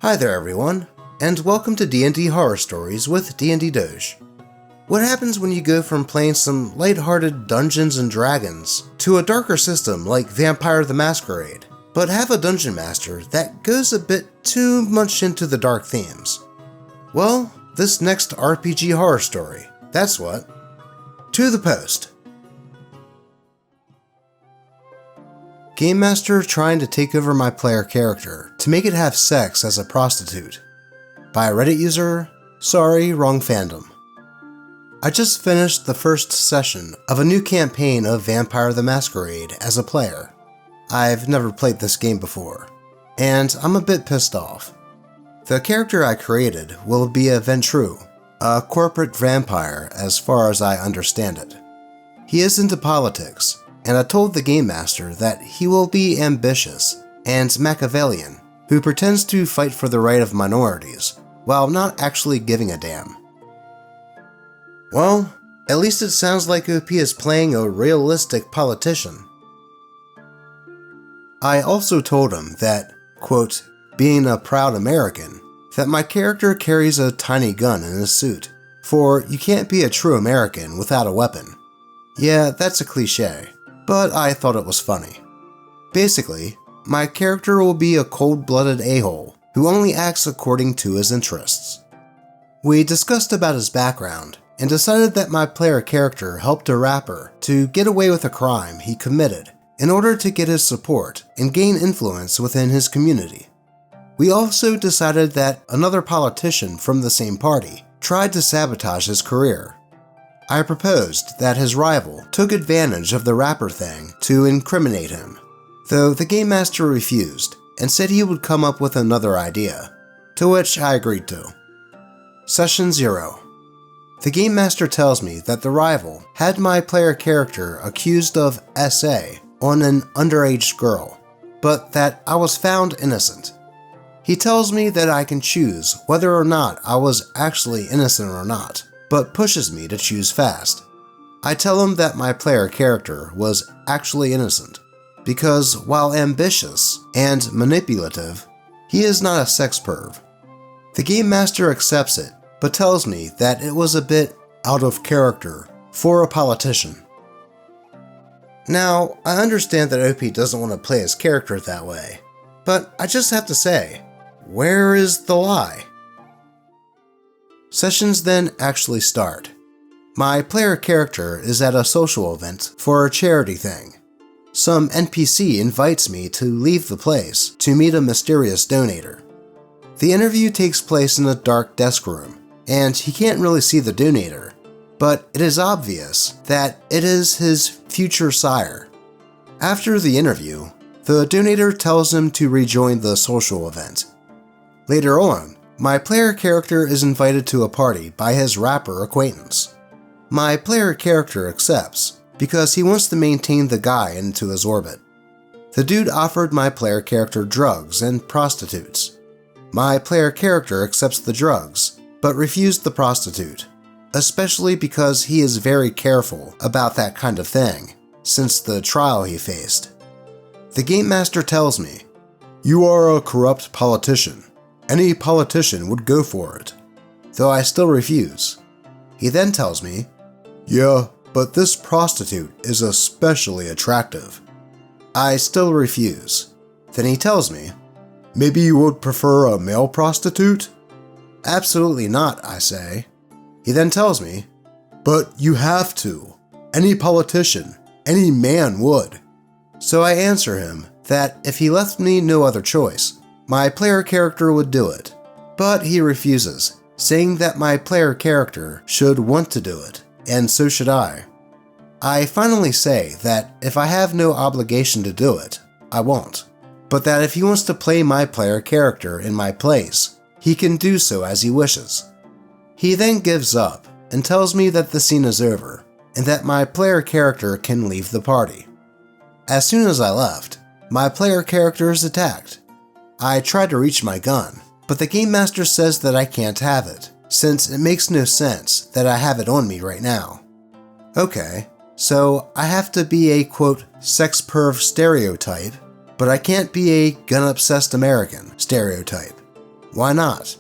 Hi there everyone, and welcome to DnD Horror Stories with DnD Doge. What happens when you go from playing some lighthearted Dungeons & Dragons to a darker system like Vampire the Masquerade, but have a dungeon master that goes a bit too much into the dark themes? Well, this next RPG horror story, that's what. To the post. Game Master trying to take over my player character to make it have sex as a prostitute. By a Reddit user, sorry, wrong fandom. I just finished the first session of a new campaign of Vampire the Masquerade as a player. I've never played this game before, and I'm a bit pissed off. The character I created will be a Ventru, a corporate vampire as far as I understand it. He is into politics, and I told the Game Master that he will be ambitious and Machiavellian, who pretends to fight for the right of minorities, while not actually giving a damn. Well, at least it sounds like OP is playing a realistic politician. I also told him that, quote, being a proud American, that my character carries a tiny gun in his suit, for you can't be a true American without a weapon. Yeah, that's a cliche, but I thought it was funny. Basically, my character will be a cold-blooded a-hole who only acts according to his interests. We discussed about his background and decided that my player character helped a rapper to get away with a crime he committed in order to get his support and gain influence within his community. We also decided that another politician from the same party tried to sabotage his career. I proposed that his rival took advantage of the rapper thing to incriminate him, though the Game Master refused and said he would come up with another idea, to which I agreed to. Session 0. The Game Master tells me that the rival had my player character accused of SA on an underage girl, but that I was found innocent. He tells me that I can choose whether or not I was actually innocent or not, but pushes me to choose fast. I tell him that my player character was actually innocent, because while ambitious and manipulative, he is not a sex perv. The Game Master accepts it, but tells me that it was a bit out of character for a politician. Now, I understand that OP doesn't want to play his character that way, but I just have to say, where is the lie? Sessions then actually start. My player character is at a social event for a charity thing. Some NPC invites me to leave the place to meet a mysterious donator. The interview takes place in a dark desk room, and he can't really see the donator, but it is obvious that it is his future sire. After the interview, the donator tells him to rejoin the social event. Later on, my player character is invited to a party by his rapper acquaintance. My player character accepts because he wants to maintain the guy into his orbit. The dude offered my player character drugs and prostitutes. My player character accepts the drugs, but refused the prostitute, especially because he is very careful about that kind of thing, since the trial he faced. The Game Master tells me, "You are a corrupt politician. Any politician would go for it," though I still refuse. He then tells me, "Yeah, but this prostitute is especially attractive." I still refuse. Then he tells me, "Maybe you would prefer a male prostitute?" "Absolutely not," I say. He then tells me, "But you have to. Any politician, any man would." So I answer him that if he left me no other choice, my player character would do it, but he refuses, saying that my player character should want to do it, and so should I. I finally say that if I have no obligation to do it, I won't, but that if he wants to play my player character in my place, he can do so as he wishes. He then gives up and tells me that the scene is over, and that my player character can leave the party. As soon as I left, my player character is attacked. I try to reach my gun, but the Game Master says that I can't have it, since it makes no sense that I have it on me right now. Okay, so I have to be a quote sex perv stereotype, but I can't be a gun-obsessed American stereotype. why not?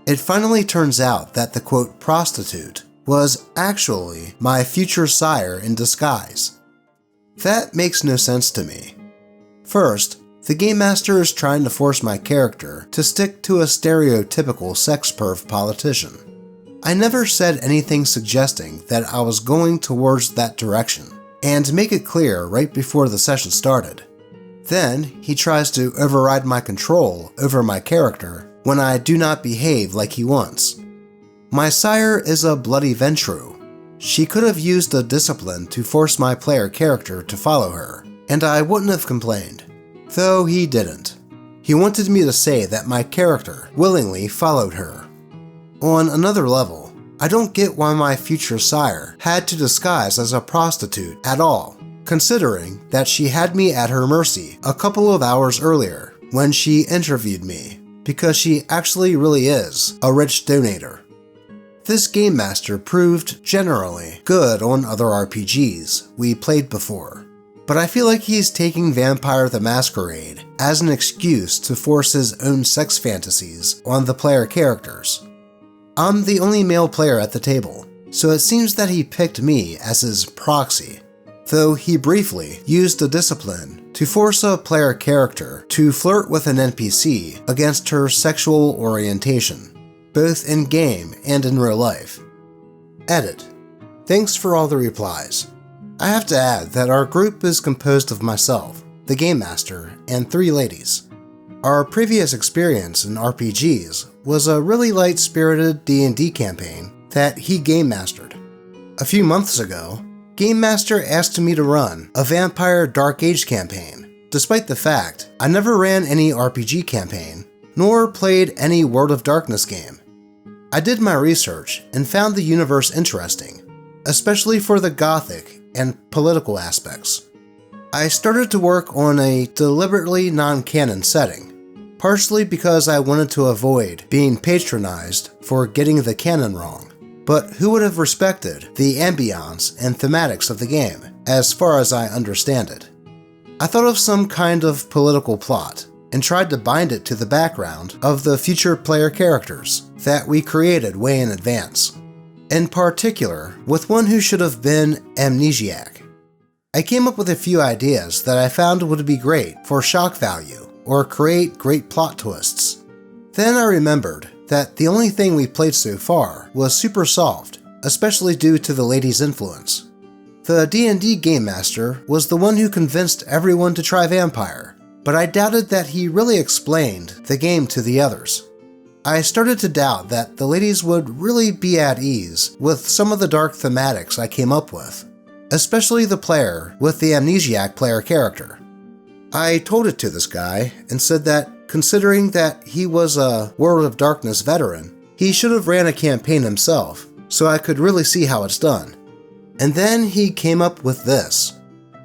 It finally turns out that the quote prostitute was actually my future sire in disguise. That makes no sense to me. First, the Game Master is trying to force my character to stick to a stereotypical sex perv politician. I never said anything suggesting that I was going towards that direction, and make it clear right before the session started. Then, he tries to override my control over my character when I do not behave like he wants. My sire is a bloody Ventru. She could have used a discipline to force my player character to follow her, and I wouldn't have complained. Though he didn't. He wanted me to say that my character willingly followed her. On another level, I don't get why my future sire had to disguise as a prostitute at all, considering that she had me at her mercy a couple of hours earlier when she interviewed me, because she actually really is a rich donator. This Game Master proved generally good on other RPGs we played before, but I feel like he's taking Vampire the Masquerade as an excuse to force his own sex fantasies on the player characters. I'm the only male player at the table, so it seems that he picked me as his proxy, though he briefly used a discipline to force a player character to flirt with an NPC against her sexual orientation, both in-game and in real life. Edit. Thanks for all the replies. I have to add that our group is composed of myself, the Game Master, and 3 ladies. Our previous experience in RPGs was a really light-spirited D&D campaign that he Game Mastered. A few months ago, Game Master asked me to run a Vampire Dark Age campaign, despite the fact I never ran any RPG campaign, nor played any World of Darkness game. I did my research and found the universe interesting, especially for the gothic and political aspects. I started to work on a deliberately non-canon setting, partially because I wanted to avoid being patronized for getting the canon wrong, but who would have respected the ambiance and thematics of the game, as far as I understand it? I thought of some kind of political plot, and tried to bind it to the background of the future player characters that we created way in advance. In particular, with one who should have been amnesiac. I came up with a few ideas that I found would be great for shock value or create great plot twists. Then I remembered that the only thing we played so far was super soft, especially due to the lady's influence. The D&D Game Master was the one who convinced everyone to try Vampire, but I doubted that he really explained the game to the others. I started to doubt that the ladies would really be at ease with some of the dark thematics I came up with, especially the player with the amnesiac player character. I told it to this guy and said that considering that he was a World of Darkness veteran, he should have ran a campaign himself so I could really see how it's done. And then he came up with this.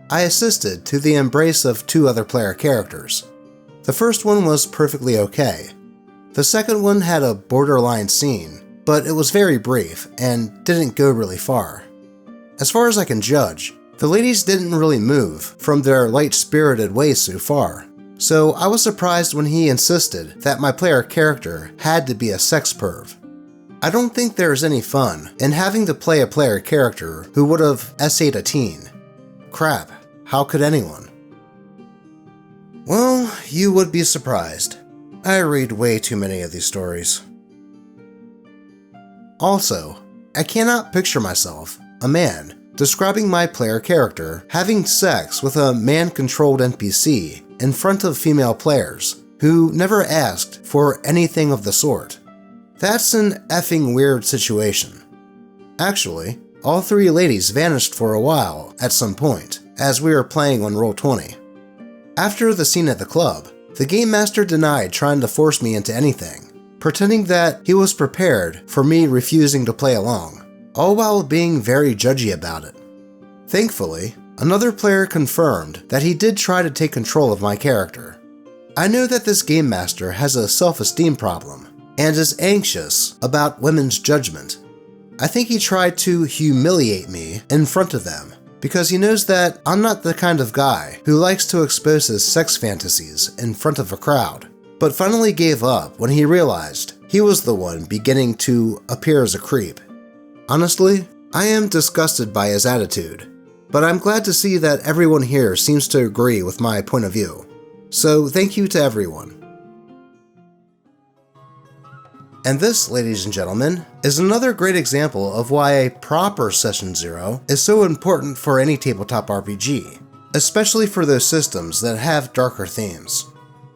I assisted to the embrace of 2 other player characters. The first one was perfectly okay. The second one had a borderline scene, but it was very brief and didn't go really far. As far as I can judge, the ladies didn't really move from their light-spirited ways so far, so I was surprised when he insisted that my player character had to be a sex perv. I don't think there's any fun in having to play a player character who would have SA'd a teen. Crap, how could anyone? Well, you would be surprised. I read way too many of these stories. Also, I cannot picture myself, a man, describing my player character having sex with a man-controlled NPC in front of female players who never asked for anything of the sort. That's an effing weird situation. Actually, all 3 ladies vanished for a while at some point as we were playing on Roll20. After the scene at the club, the Game Master denied trying to force me into anything, pretending that he was prepared for me refusing to play along, all while being very judgy about it. Thankfully, another player confirmed that he did try to take control of my character. I know that this Game Master has a self-esteem problem and is anxious about women's judgment. I think he tried to humiliate me in front of them because he knows that I'm not the kind of guy who likes to expose his sex fantasies in front of a crowd, but finally gave up when he realized he was the one beginning to appear as a creep. Honestly, I am disgusted by his attitude, but I'm glad to see that everyone here seems to agree with my point of view. So thank you to everyone. And this, ladies and gentlemen, is another great example of why a proper Session Zero is so important for any tabletop RPG, especially for those systems that have darker themes.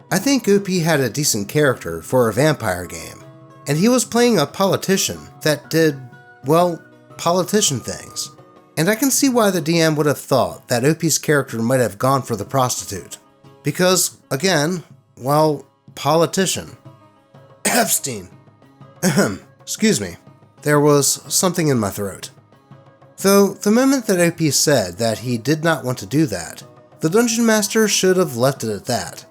I think OP had a decent character for a vampire game, and he was playing a politician that did, well, politician things. And I can see why the DM would have thought that OP's character might have gone for the prostitute. Because, again, well, politician. Epstein. Excuse me. There was something in my throat. Though, the moment that OP said that he did not want to do that, the Dungeon Master should have left it at that.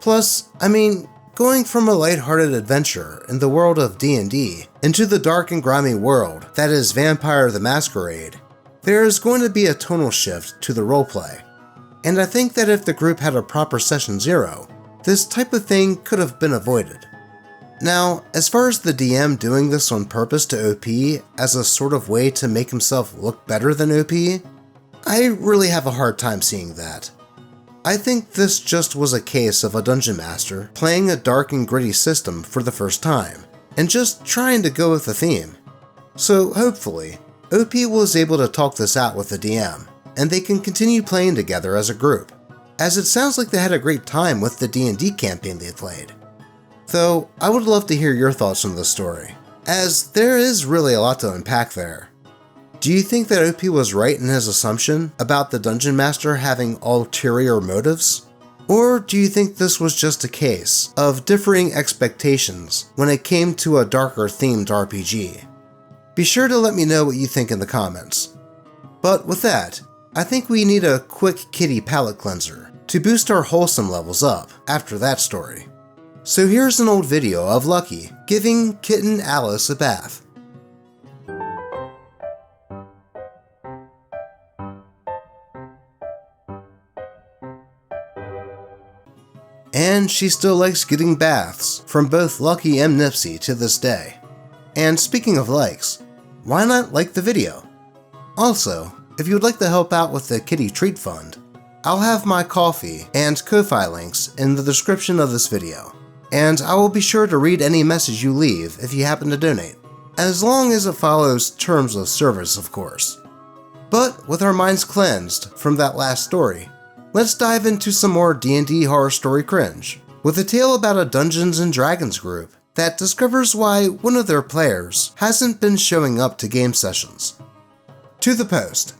Plus, I mean, going from a lighthearted adventure in the world of D&D into the dark and grimy world that is Vampire the Masquerade, there is going to be a tonal shift to the roleplay. And I think that if the group had a proper Session Zero, this type of thing could have been avoided. Now, as far as the DM doing this on purpose to OP as a sort of way to make himself look better than OP, I really have a hard time seeing that. I think this just was a case of a Dungeon Master playing a dark and gritty system for the first time, and just trying to go with the theme. So hopefully, OP was able to talk this out with the DM, and they can continue playing together as a group, as it sounds like they had a great time with the D&D campaign they played. Though, I would love to hear your thoughts on this story, as there is really a lot to unpack there. Do you think that OP was right in his assumption about the Dungeon Master having ulterior motives? Or do you think this was just a case of differing expectations when it came to a darker themed RPG? Be sure to let me know what you think in the comments. But with that, I think we need a quick kitty palate cleanser to boost our wholesome levels up after that story. So here's an old video of Lucky giving kitten Alice a bath. And she still likes getting baths from both Lucky and Nipsey to this day. And speaking of likes, why not like the video? Also, if you would like to help out with the Kitty Treat Fund, I'll have my Ko-fi and Ko-fi links in the description of this video. And I will be sure to read any message you leave if you happen to donate, as long as it follows terms of service, of course. But with our minds cleansed from that last story, let's dive into some more D&D Horror Story cringe, with a tale about a Dungeons & Dragons group that discovers why one of their players hasn't been showing up to game sessions. To the post.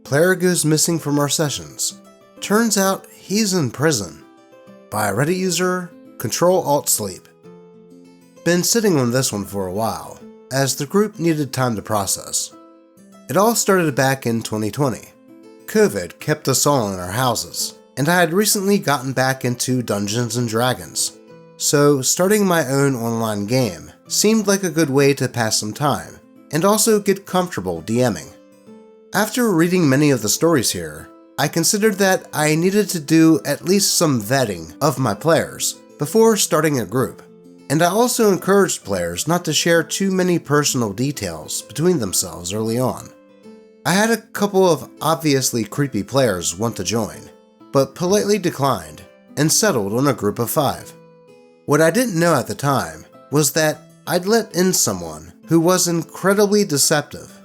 Player goes missing from our sessions. Turns out he's in prison. By Reddit user Control-Alt-Sleep. Been sitting on this one for a while, as the group needed time to process. It all started back in 2020. COVID kept us all in our houses, and I had recently gotten back into Dungeons & Dragons, so starting my own online game seemed like a good way to pass some time, and also get comfortable DMing. After reading many of the stories here, I considered that I needed to do at least some vetting of my players before starting a group, and I also encouraged players not to share too many personal details between themselves early on. I had a couple of obviously creepy players want to join, but politely declined and settled on a group of 5. What I didn't know at the time was that I'd let in someone who was incredibly deceptive,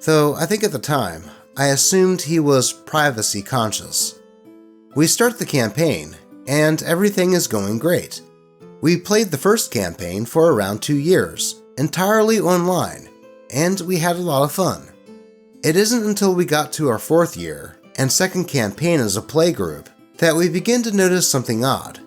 though I think at the time I assumed he was privacy conscious. We start the campaign, and everything is going great. We played the first campaign for around 2 years, entirely online, and we had a lot of fun. It isn't until we got to our 4th year, and second campaign as a play group, that we begin to notice something odd.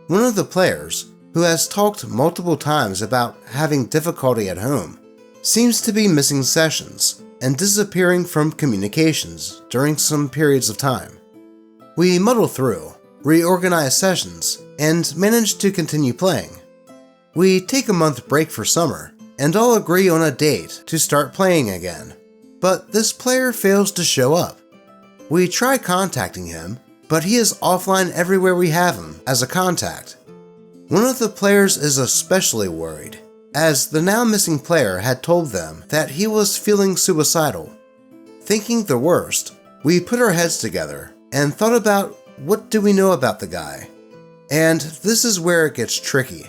One of the players, who has talked multiple times about having difficulty at home, seems to be missing sessions and disappearing from communications during some periods of time. We muddle through, reorganize sessions, and manage to continue playing. We take a month break for summer, and all agree on a date to start playing again. But this player fails to show up. We try contacting him, but he is offline everywhere we have him as a contact. One of the players is especially worried, as the now missing player had told them that he was feeling suicidal. Thinking the worst, we put our heads together and thought about what do we know about the guy. And this is where it gets tricky.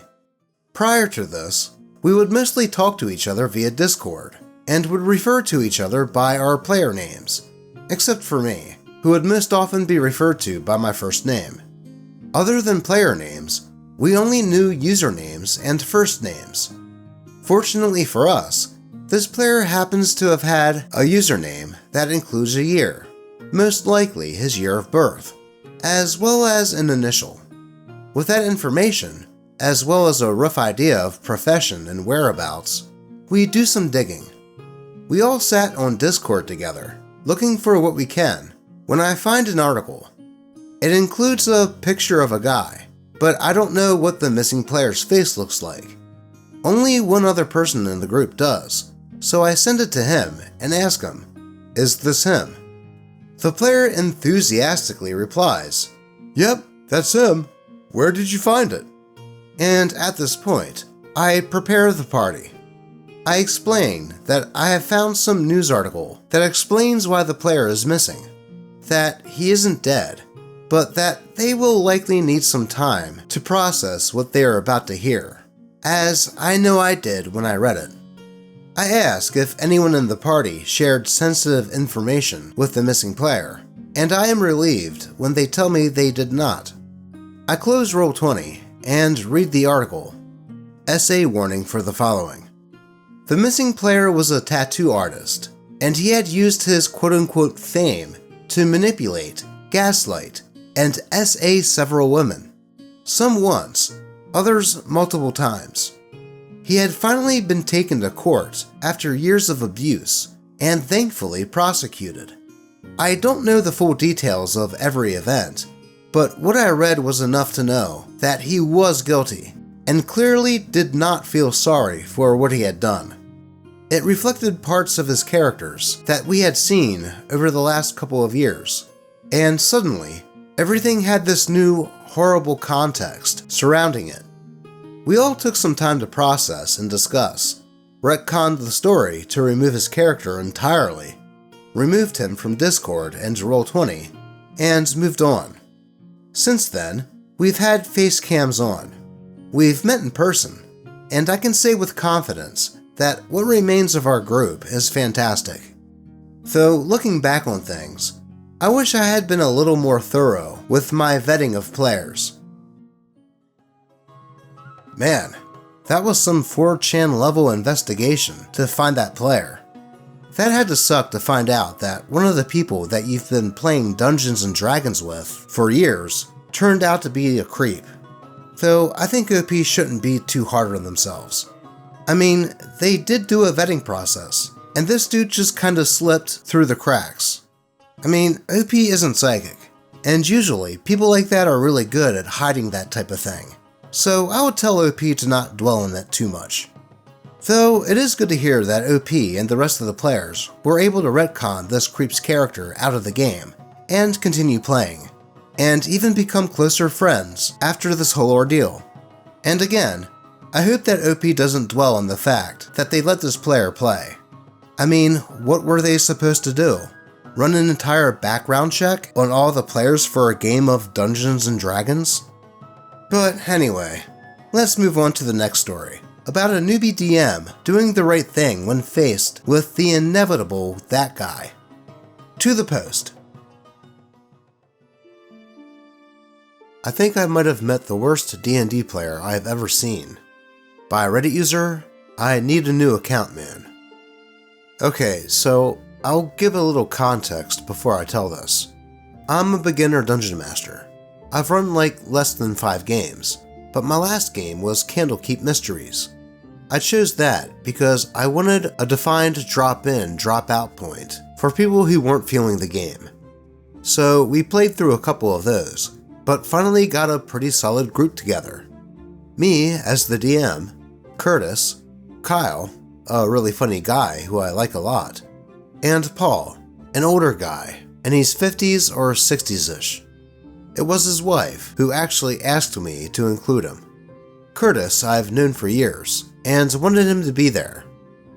Prior to this, we would mostly talk to each other via Discord, and would refer to each other by our player names, except for me, who would most often be referred to by my first name. Other than player names, we only knew usernames and first names. Fortunately for us, this player happens to have had a username that includes a year, most likely his year of birth, as well as an initial. With that information, as well as a rough idea of profession and whereabouts, we do some digging. We all sat on Discord together, looking for what we can, when I find an article. It includes a picture of a guy, but I don't know what the missing player's face looks like. Only one other person in the group does, so I send it to him and ask him, "Is this him?" The player enthusiastically replies, "Yep, that's him. Where did you find it?" And at this point, I prepare the party. I explain that I have found some news article that explains why the player is missing, that he isn't dead, but that they will likely need some time to process what they are about to hear, as I know I did when I read it. I ask if anyone in the party shared sensitive information with the missing player, and I am relieved when they tell me they did not. I close Roll20 and read the article. Essay warning for the following. The missing player was a tattoo artist, and he had used his quote-unquote fame to manipulate, gaslight, and SA several women. Some once, others multiple times. He had finally been taken to court after years of abuse, and thankfully prosecuted. I don't know the full details of every event, but what I read was enough to know that he was guilty, and clearly did not feel sorry for what he had done. It reflected parts of his characters that we had seen over the last couple of years, and suddenly, everything had this new, horrible context surrounding it. We all took some time to process and discuss, retconned the story to remove his character entirely, removed him from Discord and Roll20, and moved on. Since then, we've had face cams on. We've met in person, and I can say with confidence that what remains of our group is fantastic. Though looking back on things, I wish I had been a little more thorough with my vetting of players. Man, that was some 4chan level investigation to find that player. That had to suck to find out that one of the people that you've been playing Dungeons & Dragons with for years turned out to be a creep. Though I think OP shouldn't be too hard on themselves. I mean, they did do a vetting process, and this dude just kinda slipped through the cracks. I mean, OP isn't psychic, and usually people like that are really good at hiding that type of thing. So I would tell OP to not dwell on that too much. Though it is good to hear that OP and the rest of the players were able to retcon this creep's character out of the game, and continue playing, and even become closer friends after this whole ordeal. And again, I hope that OP doesn't dwell on the fact that they let this player play. I mean, what were they supposed to do? Run an entire background check on all the players for a game of Dungeons & Dragons? But anyway, let's move on to the next story, about a newbie DM doing the right thing when faced with the inevitable that guy. To the post. I think I might have met the worst D&D player I have ever seen. By Reddit user, I need a new account, man. Okay, so I'll give a little context before I tell this. I'm a beginner dungeon master. I've run like less than 5 games, but my last game was Candlekeep Mysteries. I chose that because I wanted a defined drop-in, drop-out point for people who weren't feeling the game. So we played through a couple of those, but finally got a pretty solid group together. Me as the DM, Curtis, Kyle, a really funny guy who I like a lot, and Paul, an older guy, and he's 50s or 60s-ish. It was his wife who actually asked me to include him. Curtis I've known for years, and wanted him to be there.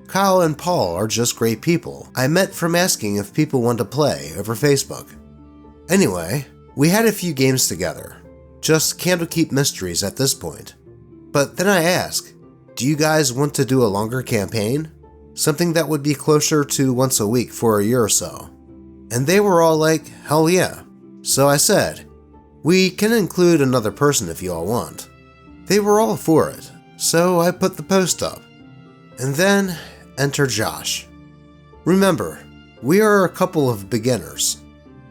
Kyle and Paul are just great people I met from asking if people want to play over Facebook. Anyway, we had a few games together, just Candlekeep Mysteries at this point. But then I asked, do you guys want to do a longer campaign? Something that would be closer to once a week for a year or so. And they were all like, hell yeah. So I said, we can include another person if you all want. They were all for it, so I put the post up. And then enter Josh. Remember, we are a couple of beginners.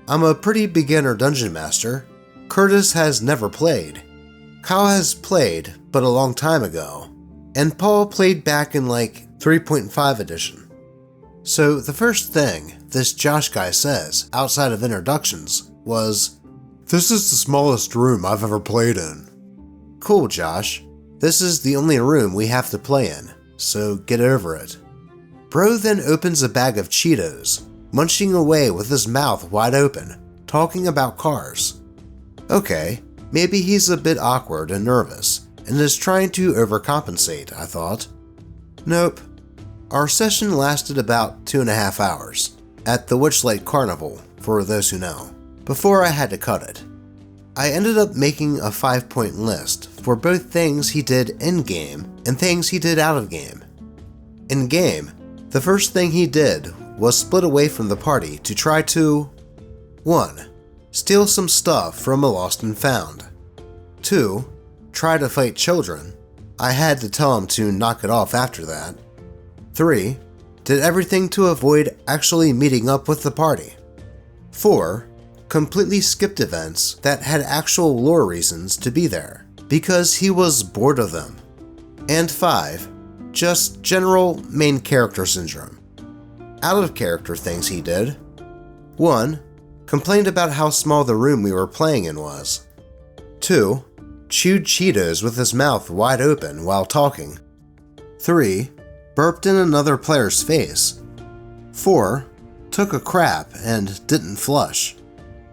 I'm a pretty beginner dungeon master. Curtis has never played. Kyle has played, but a long time ago. And Paul played back in like 3.5 edition. So the first thing this Josh guy says, outside of introductions, was, "This is the smallest room I've ever played in." Cool, Josh. This is the only room we have to play in, so get over it. Bro then opens a bag of Cheetos, munching away with his mouth wide open, talking about cars. Okay, maybe he's a bit awkward and nervous, and is trying to overcompensate, I thought. Nope. Our session lasted about 2.5 hours, at the Witchlight Carnival, for those who know, before I had to cut it. I ended up making a 5-point list for both things he did in-game and things he did out-of-game. In-game, the first thing he did was split away from the party to try to 1. Steal some stuff from a lost and found. 2. Try to fight children. I had to tell him to knock it off after that. 3. Did everything to avoid actually meeting up with the party. 4. Completely skipped events that had actual lore reasons to be there, because he was bored of them. And 5. Just general main character syndrome. Out of character things he did. 1. Complained about how small the room we were playing in was. 2. Chewed Cheetos with his mouth wide open while talking. 3. Burped in another player's face. 4. Took a crap and didn't flush.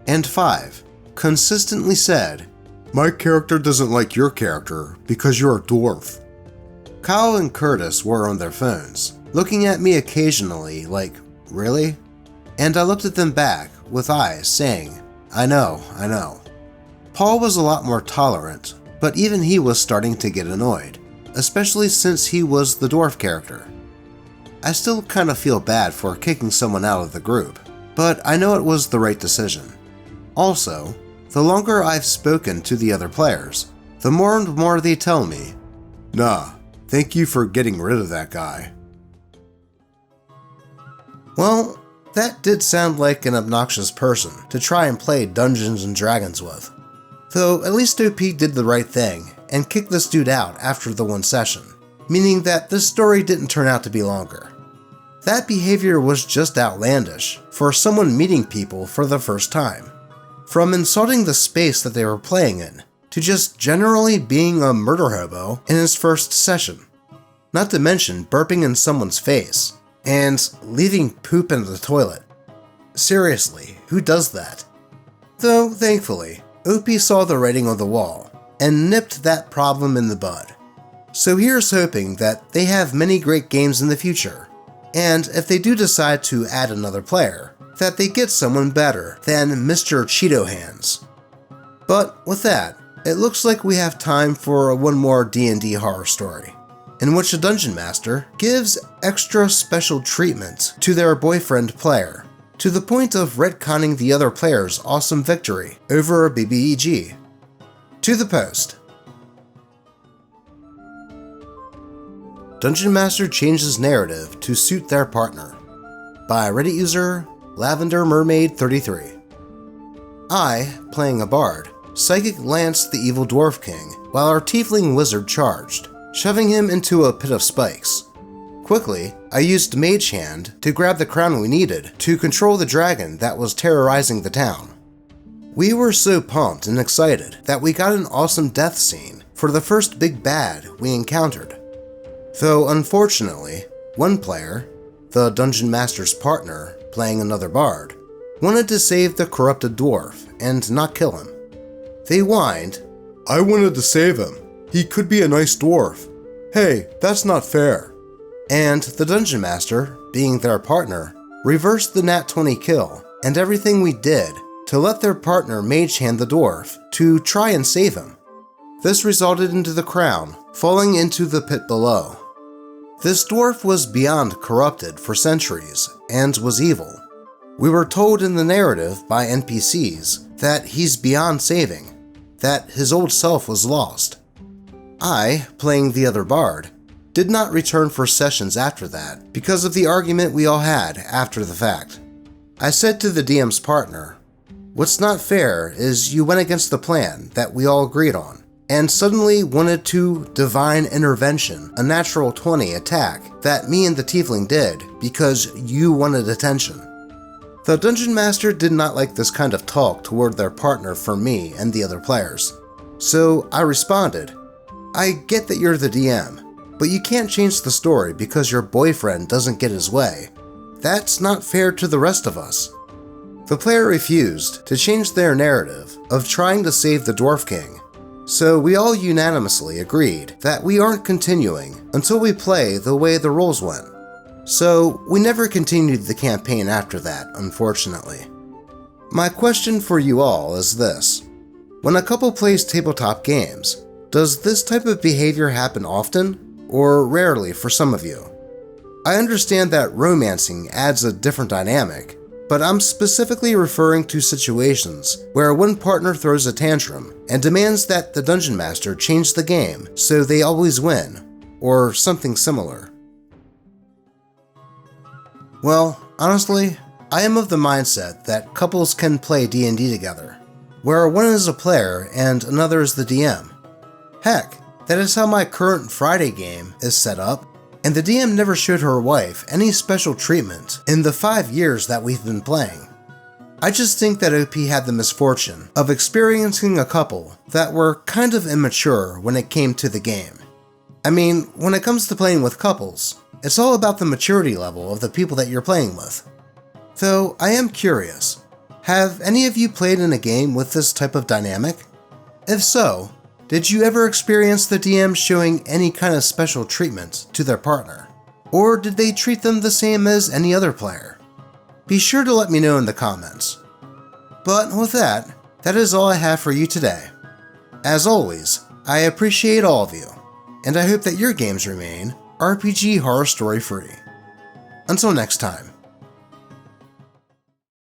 And 5. Consistently said, "My character doesn't like your character because you're a dwarf." Kyle and Curtis were on their phones, looking at me occasionally like, really? And I looked at them back with eyes saying, I know. Paul was a lot more tolerant, but even he was starting to get annoyed, especially since he was the dwarf character. I still kinda feel bad for kicking someone out of the group, but I know it was the right decision. Also, the longer I've spoken to the other players, the more and more they tell me, "Nah, thank you for getting rid of that guy." Well, that did sound like an obnoxious person to try and play Dungeons & Dragons with. Though at least OP did the right thing and kicked this dude out after the one session, meaning that this story didn't turn out to be longer. That behavior was just outlandish for someone meeting people for the first time. From insulting the space that they were playing in, to just generally being a murder hobo in his first session. Not to mention burping in someone's face, and leaving poop in the toilet. Seriously, who does that? Though, thankfully, OP saw the writing on the wall, and nipped that problem in the bud. So here's hoping that they have many great games in the future, and if they do decide to add another player, that they get someone better than Mr. Cheeto Hands. But with that, it looks like we have time for one more D&D horror story, in which a dungeon master gives extra special treatment to their boyfriend player, to the point of retconning the other player's awesome victory over a BBEG. To the post. Dungeon Master changes narrative to suit their partner. By Reddit user Lavender Mermaid 33. I, playing a bard, psychic lanced the evil dwarf king while our tiefling wizard charged, shoving him into a pit of spikes. Quickly, I used Mage Hand to grab the crown we needed to control the dragon that was terrorizing the town. We were so pumped and excited that we got an awesome death scene for the first big bad we encountered. Though unfortunately, one player, the Dungeon Master's partner playing another bard, wanted to save the corrupted dwarf and not kill him. They whined, "I wanted to save him. He could be a nice dwarf. Hey, that's not fair." And the Dungeon Master, being their partner, reversed the nat 20 kill and everything we did to let their partner mage hand the dwarf to try and save him. This resulted into the crown falling into the pit below. This dwarf was beyond corrupted for centuries and was evil. We were told in the narrative by NPCs that he's beyond saving, that his old self was lost. I, playing the other bard, did not return for sessions after that because of the argument we all had after the fact. I said to the DM's partner, "What's not fair is you went against the plan that we all agreed on, and suddenly wanted to divine intervention a natural 20 attack that me and the tiefling did because you wanted attention." The Dungeon Master did not like this kind of talk toward their partner from me and the other players. So I responded, "I get that you're the DM, but you can't change the story because your boyfriend doesn't get his way. That's not fair to the rest of us." The player refused to change their narrative of trying to save the Dwarf King, so we all unanimously agreed that we aren't continuing until we play the way the rules went. So we never continued the campaign after that, unfortunately. My question for you all is this: when a couple plays tabletop games, does this type of behavior happen often, or rarely for some of you? I understand that romancing adds a different dynamic, but I'm specifically referring to situations where one partner throws a tantrum and demands that the Dungeon Master change the game so they always win, or something similar. Well, honestly, I am of the mindset that couples can play D&D together, where one is a player and another is the DM. Heck, that is how my current Friday game is set up, and the DM never showed her wife any special treatment in the 5 years that we've been playing. I just think that OP had the misfortune of experiencing a couple that were kind of immature when it came to the game. I mean, when it comes to playing with couples, it's all about the maturity level of the people that you're playing with. Though I am curious, have any of you played in a game with this type of dynamic? If so, did you ever experience the DM showing any kind of special treatment to their partner? Or did they treat them the same as any other player? Be sure to let me know in the comments. But with that, that is all I have for you today. As always, I appreciate all of you, and I hope that your games remain RPG horror story free. Until next time.